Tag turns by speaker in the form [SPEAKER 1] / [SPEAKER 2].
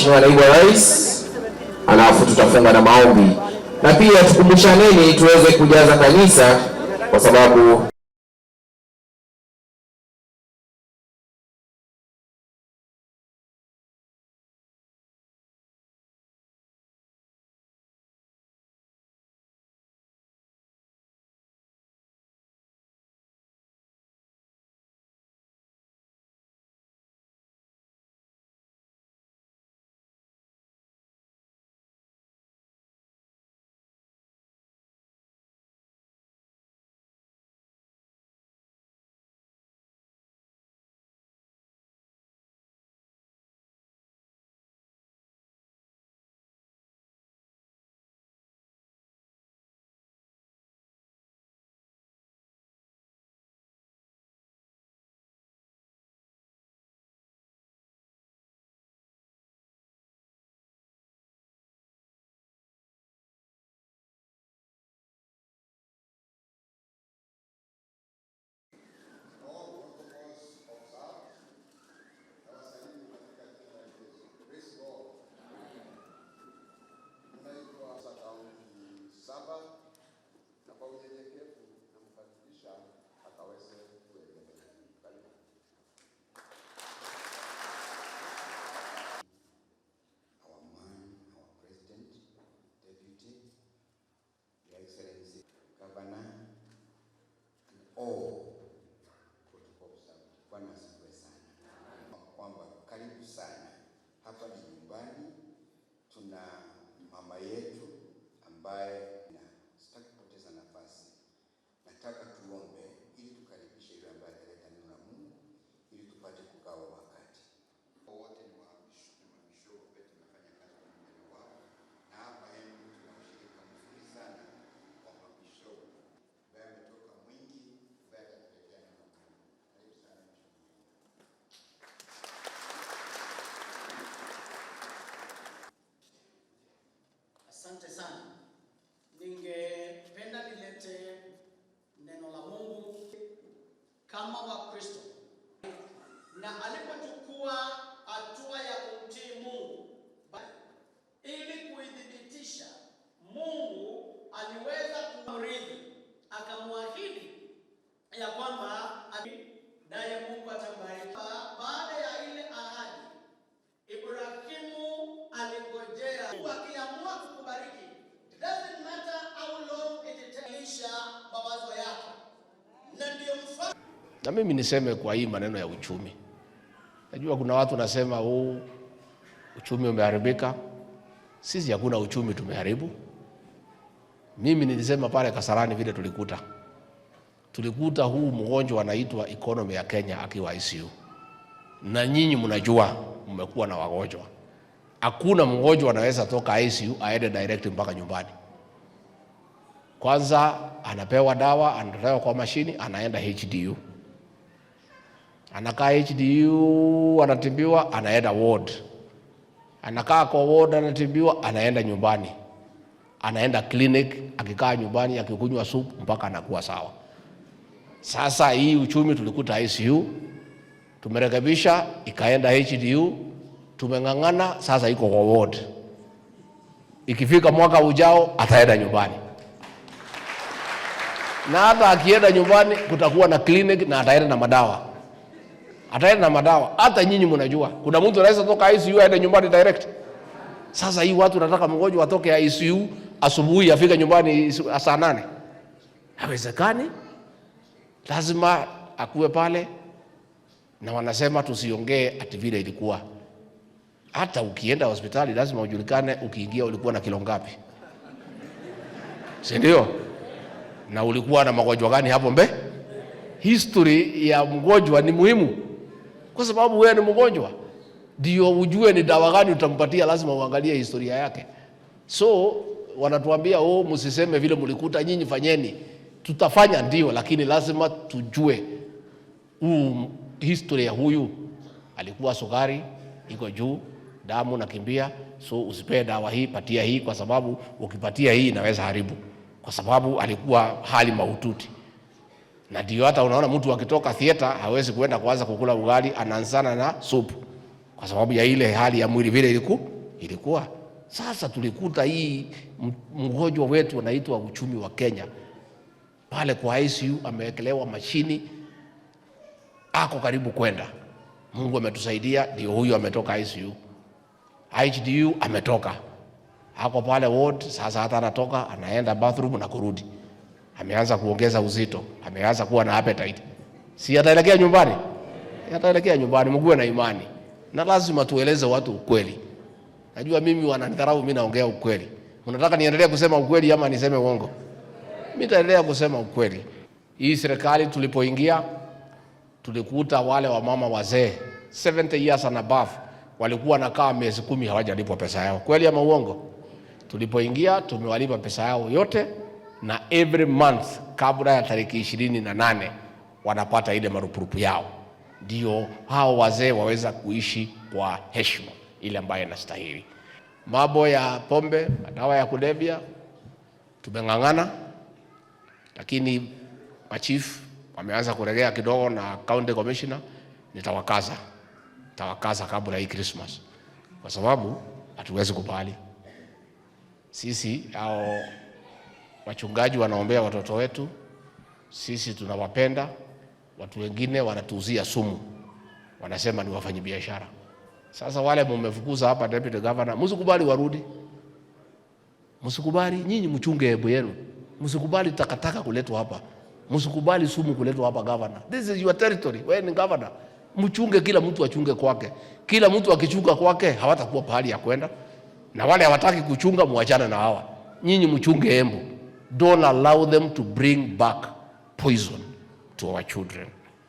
[SPEAKER 1] Mheshimiwa Naibu wa Rais, alafu tutafunga na maombi, na pia tukumbushaneni tuweze kujaza kanisa kwa sababu
[SPEAKER 2] kwamba karibu sana hapa ni nyumbani. Tuna mama yetu ambaye sitaki kupoteza nafasi, nataka tuombe ili tukaribishe yule ambaye ataleta neno la Mungu ili tupate kugawa wakati. Wote ni wamisho wetu, tunafanya kazi kwa Mungu wao, na hapa yenu tunashirika mzuri sana kwa mamisho ambaye ametoka mwingi ambaye atatuletea neno la Mungu. Karibu sana.
[SPEAKER 3] Asante sana. Ningependa nilete neno la Mungu kama Wakristo, na alipochukua hatua ya kumtii Mungu ili kuidhibitisha, Mungu aliweza kumrithi, akamwahidi ya kwamba naye Mungu atambariki. Baada ya ile ahadi, Ibrahimu aligojea. Mungu akiamua kukubariki, it doesn't matter how long it takes, mawazo yako. Na ndio mfano.
[SPEAKER 4] Na mimi niseme kwa hii maneno ya uchumi. Najua kuna watu nasema uchumi umeharibika. Sisi hakuna uchumi tumeharibu. Mimi nilisema pale Kasarani vile tulikuta huu mgonjwa anaitwa economy ya Kenya akiwa ICU. Na nyinyi mnajua mmekuwa na wagonjwa. Hakuna mgonjwa anaweza toka ICU aende direct mpaka nyumbani. Kwanza anapewa dawa, anatolewa kwa mashini, anaenda HDU. Anakaa HDU, anatibiwa, anaenda ward. Anakaa kwa ward, anatibiwa, anaenda nyumbani. Anaenda clinic, akikaa nyumbani, akikunywa supu mpaka anakuwa sawa. Sasa hii uchumi tulikuta ICU, tumerekebisha ikaenda HDU, tumengangana, sasa iko kwa ward. Ikifika mwaka ujao ataenda nyumbani. Na hata akienda nyumbani kutakuwa na clinic na ataenda na madawa. Ataenda na madawa. Hata nyinyi mnajua kuna mtu anaweza toka ICU aende nyumbani direct. Sasa hii watu nataka mgonjwa atoke ICU asubuhi afike nyumbani saa 8. Haiwezekani. Lazima akuwe pale, na wanasema tusiongee ati vile ilikuwa. Hata ukienda hospitali lazima ujulikane ukiingia ulikuwa na kilo ngapi. Si ndio? Na ulikuwa na magonjwa gani hapo mbe? History ya mgonjwa ni muhimu. Kwa sababu wewe ni mgonjwa, ndio ujue ni dawa gani utampatia, lazima uangalie historia yake. So wanatuambia msiseme vile mlikuta, nyinyi fanyeni. Tutafanya ndio, lakini lazima tujue history ya huyu. Alikuwa sukari iko juu, damu nakimbia, so usipee dawa hii, patia hii, kwa sababu ukipatia hii inaweza haribu, kwa sababu alikuwa hali mahututi. Na ndio hata unaona mtu akitoka theater hawezi kuenda kuanza kukula ugali, anaanzana na supu, kwa sababu ya ile hali ya mwili vile ilikuwa. Sasa tulikuta hii mgonjwa wetu anaitwa uchumi wa Kenya pale kwa ICU amewekelewa mashini, ako karibu kwenda. Mungu ametusaidia, ndio huyu ametoka ICU. ICU ametoka, ako pale ward. Sasa hata anatoka anaenda bathroom na kurudi, ameanza kuongeza uzito, ameanza kuwa na appetite. Si ataelekea nyumbani? Ataelekea nyumbani. Mguwe na imani, na lazima tueleze watu ukweli. Najua mimi wananidharau, mimi naongea ukweli. Unataka niendelee kusema ukweli ama niseme uongo? Mimi nitaendelea kusema ukweli. Hii serikali tulipoingia, tulikuta wale wa mama wazee 70 years and above walikuwa nakaa miezi 10 hawajalipwa pesa yao. Kweli ama uongo? Tulipoingia tumewalipa pesa yao yote, na every month kabla ya tarehe 28 wanapata ile marupurupu yao. Ndio hao wazee waweza kuishi kwa heshima ile ambayo inastahili. Mambo ya pombe, madawa ya kulevya tumeng'ang'ana, lakini machief wameanza kuregea kidogo na county commissioner. Nitawakaza kabla hii Christmas, kwa sababu hatuwezi kubali sisi hao wachungaji wanaombea watoto wetu. Sisi tunawapenda. Watu wengine wanatuuzia sumu, wanasema ni wafanyabiashara. Sasa wale mmefukuza hapa deputy governor, msikubali warudi. Msikubali, nyinyi mchunge hebu yenu. Msikubali takataka kuletwa hapa. Msikubali sumu kuletwa hapa governor. This is your territory. Wewe ni governor. Mchunge, kila mtu achunge kwake. Kila mtu akichunga kwake hawatakuwa pahali ya kwenda. Na wale hawataki kuchunga muachane na hawa. Nyinyi mchunge Embu. Don't allow them to bring back poison to our children.